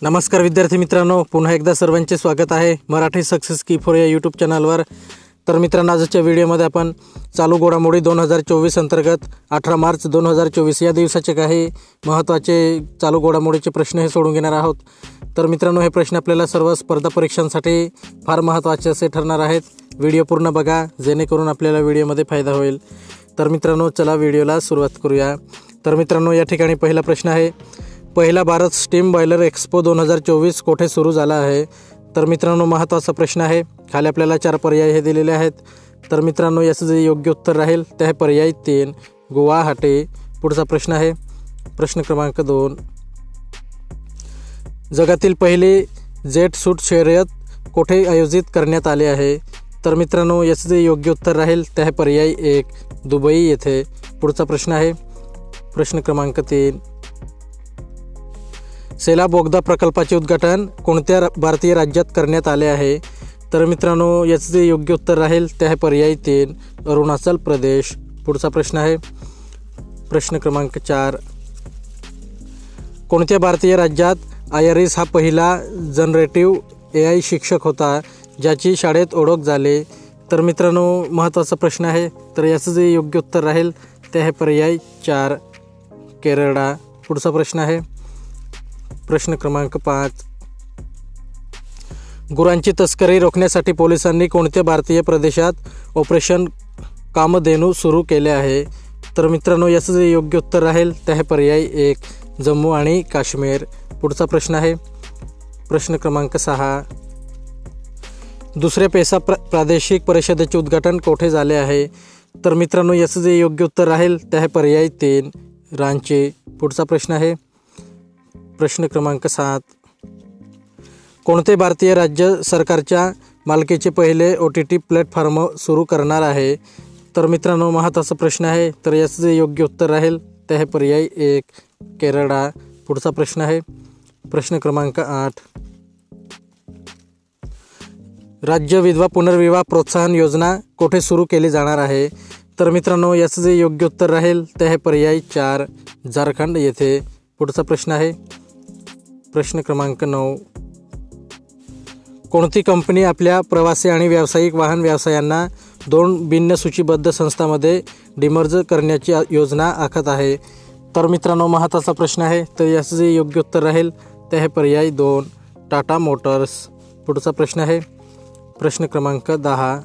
नमस्कार विद्यार्थी मित्रांनो, पुन्हा एकदा सर्वांचे स्वागत आहे मराठी सक्सेस की फोर या यूट्यूब चॅनलवर। तर मित्रांनो, आजच्या व्हिडिओमध्ये आपण चालू घडामोडी 2024 अंतर्गत 18 मार्च 2024 या दिवसाचे काही महत्त्वाचे चालू घडामोडीचे प्रश्न हे सोडून घेणार आहोत। तर मित्रांनो, हे प्रश्न आपल्याला सर्व स्पर्धा परीक्षांसाठी फार महत्त्वाचे असे ठरणार आहेत। व्हिडिओ पूर्ण बघा जेणेकरून आपल्याला व्हिडिओमध्ये फायदा होईल। तर मित्रांनो, चला व्हिडिओला सुरुवात करूया। तर मित्रांनो, या ठिकाणी पहिला प्रश्न आहे, पहिला भारत स्टीम बॉयलर एक्सपो 2024 कोठे सुरू झाला आहे? तर मित्रांनो, महत्त्वाचा प्रश्न आहे। खाली आपल्याला 4 पर्याय हे दिलेले आहेत। तर मित्रांनो, याचं जे योग्य उत्तर राहील ते आहे पर्याय 3 गुवाहाटी। पुढचा प्रश्न आहे प्रश्न क्रमांक 2, जगातील पहिली जेट सूट शर्यत कोठे आयोजित करण्यात आली आहे? तर मित्रांनो, याचं जे योग्य उत्तर राहील ते आहे पर्याय 1 दुबई येथे। पुढचा प्रश्न आहे प्रश्न क्रमांक 3, सेला बोगदा प्रकल्पाचे उद्घाटन कोणत्या भारतीय राज्यात करण्यात आले आहे? तर मित्रांनो, याचं जे योग्य उत्तर राहील ते आहे पर्याय 3 अरुणाचल प्रदेश। पुढचा प्रश्न आहे प्रश्न क्रमांक 4, कोणत्या भारतीय राज्यात आयरिस हा पहिला जनरेटिव्ह AI शिक्षक होता ज्याची शाळेत ओळख झाली? तर मित्रांनो, महत्त्वाचा प्रश्न आहे। तर याचं जे योग्य उत्तर राहील ते आहे पर्याय 4 केरळ। पुढचा प्रश्न आहे प्रश्न क्रमांक 5, गुरांची तस्करी रोखण्यासाठी पोलिसांनी कोणत्या भारतीय प्रदेशात ऑपरेशन कामधेनू सुरू केले आहे? तर मित्रांनो, याचं जे योग्य उत्तर राहील ते आहे पर्याय 1 जम्मू आणि काश्मीर। पुढचा प्रश्न आहे प्रश्न क्रमांक 6, दुसऱ्या पेसा प्रादेशिक परिषदेचे उद्घाटन कोठे झाले आहे? तर मित्रांनो, याचं जे योग्य उत्तर राहील ते आहे पर्याय 3 रांची। पुढचा प्रश्न आहे प्रश्न क्रमांक 7, कोणते भारतीय राज्य सरकारच्या मालकीचे पहिले OTT प्लॅटफॉर्म सुरू करणार आहे? तर मित्रांनो, महत्त्वाचा प्रश्न आहे। तर याचं जे योग्य उत्तर राहील ते आहे पर्याय 1 केरळ। पुढचा प्रश्न आहे प्रश्न क्रमांक 8, राज्य विधवा पुनर्विवाह प्रोत्साहन योजना कोठे सुरू केली जाणार आहे? तर मित्रांनो, याचं जे योग्य उत्तर राहील ते आहे पर्याय 4 झारखंड येथे। पुढचा प्रश्न आहे प्रश्न क्रमांक 9, कोणती कंपनी आपल्या प्रवासी आणि व्यावसायिक वाहन व्यवसायांना 2 भिन्न सूचीबद्ध संस्थांमध्ये डिमर्ज करण्याची योजना आखत आहे? तर मित्रांनो, महत्त्वाचा प्रश्न आहे। तर याचं जे योग्य उत्तर राहील ते आहे पर्याय 2 टाटा मोटर्स। पुढचा प्रश्न आहे प्रश्न क्रमांक 10,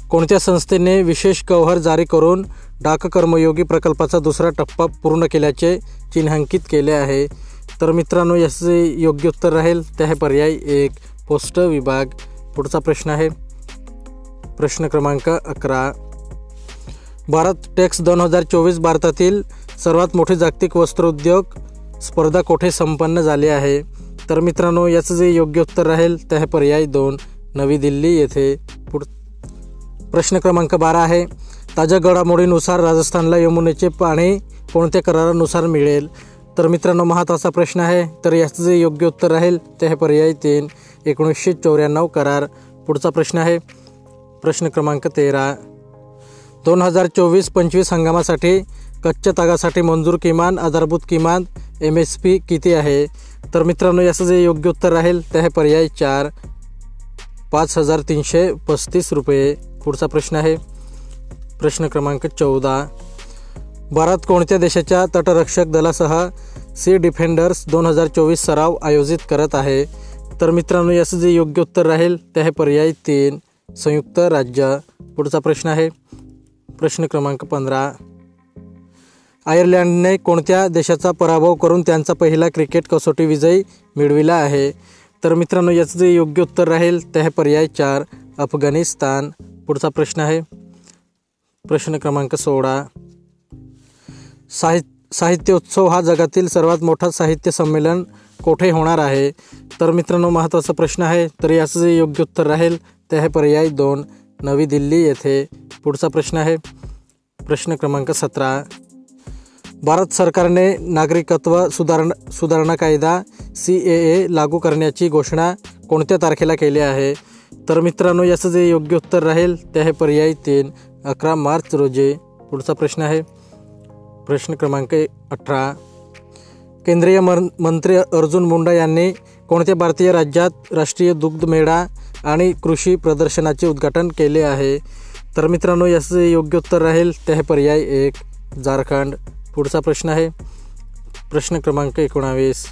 कोणत्या संस्थेने विशेष गौहर जारी करून डाक कर्मयोगी प्रकल्पाचा दुसरा टप्पा पूर्ण केल्याचे चिन्हांकित केले आहे? तर मित्रांनो, याचे योग्य उत्तर राहील ते आहे पर्याय 1 पोस्ट विभाग। पुढचा प्रश्न आहे प्रश्न क्रमांक 11, भारत टेक्स 2024 भारतातील सर्वात मोठी जागतिक वस्त्रोद्योग स्पर्धा कोठे संपन्न झाली आहे? तर मित्रांनो, याचं जे योग्य उत्तर राहील ते आहे पर्याय 2 नवी दिल्ली येथे। प्रश्न क्रमांक 12 आहे, ताज्या घडामोडीनुसार राजस्थानला यमुनेचे पाणी कोणत्या करारानुसार मिळेल? तर मित्रांनो, महत्त्वाचा प्रश्न आहे। तर याचं जे योग्य उत्तर राहील ते आहे पर्याय 3 1994 करार। पुढचा प्रश्न आहे प्रश्न क्रमांक 13, 2024-25 हंगामासाठी कच्च्या तागासाठी मंजूर किमान आधारभूत किमान MSP किती आहे? तर मित्रांनो, याचं जे योग्य उत्तर राहील ते आहे पर्याय 4 5335 रुपये। पुढचा प्रश्न आहे प्रश्न क्रमांक 14, भारत कोणत्या देशाच्या तटरक्षक दलासह सी डिफेंडर्स 2024 सराव आयोजित करत आहे? तर मित्रांनो, याचं जे योग्य उत्तर राहील ते आहे पर्याय 3 संयुक्त राज्य। पुढचा प्रश्न आहे प्रश्न क्रमांक 15, आयर्लंडने कोणत्या देशाचा पराभव करून त्यांचा पहिला क्रिकेट कसोटी विजय मिळविला आहे? तर मित्रांनो, याचं जे योग्य उत्तर राहील ते आहे पर्याय 4 अफगाणिस्तान। पुढचा प्रश्न आहे प्रश्न क्रमांक 16, साहित्य उत्सव हा जगातील सर्वात मोठा साहित्य संमेलन कोठे होणार आहे? तर मित्रांनो, महत्त्वाचा प्रश्न आहे। तर याचं जे योग्य उत्तर राहील ते आहे पर्याय 2 नवी दिल्ली येथे। पुढचा प्रश्न आहे प्रश्न क्रमांक 17, भारत सरकारने नागरिकत्व सुधारणा कायदा CAA लागू करण्याची घोषणा कोणत्या तारखेला केली आहे? तर मित्रांनो, याचं जे योग्य उत्तर राहील ते आहे पर्याय 3 11 मार्च रोजी। पुढचा प्रश्न आहे प्रश्न क्रमांक 18, केंद्रीय मंत्री अर्जुन मुंडा यांनी कोणत्या भारतीय राज्यात राष्ट्रीय दुग्ध मेळा आणि कृषी प्रदर्शनाचे उद्घाटन केले आहे? तर मित्रांनो याचे योग्य उत्तर राहील ते आहे पर्याय 1 झारखंड. पुढचा प्रश्न आहे प्रश्न क्रमांक 19.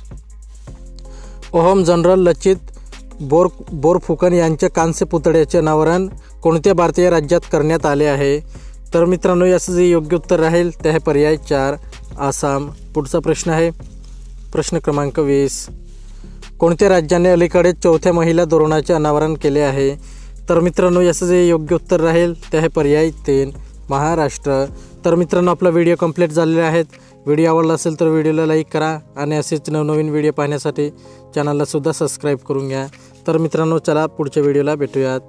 ओहम जनरल लचित बोरफुकन यांच्या कांस्य पुतळ्याचे अनावरण कोणत्या भारतीय राज्यात करण्यात आले आहे? तर मित्रांनो याचं जे योग्य उत्तर राहील ते आहे पर्याय 4 आसाम. पुढचा प्रश्न आहे प्रश्न क्रमांक 20. कोणत्या राज्याने अलीकडेच 4थ्या महिला धोरणाचे अनावरण केले आहे? तर मित्रांनो याचं जे योग्य उत्तर राहील ते आहे पर्याय 3 महाराष्ट्र. तर मित्रांनो आपला व्हिडिओ कंप्लीट झालेला आहे. व्हिडिओ आवडला असेल तर व्हिडिओला लाईक करा आणि असेच नवनवीन व्हिडिओ पाहण्यासाठी चॅनलला सुद्धा सबस्क्राईब करून घ्या. तर मित्रांनो चला पुढच्या व्हिडिओला भेटूयात.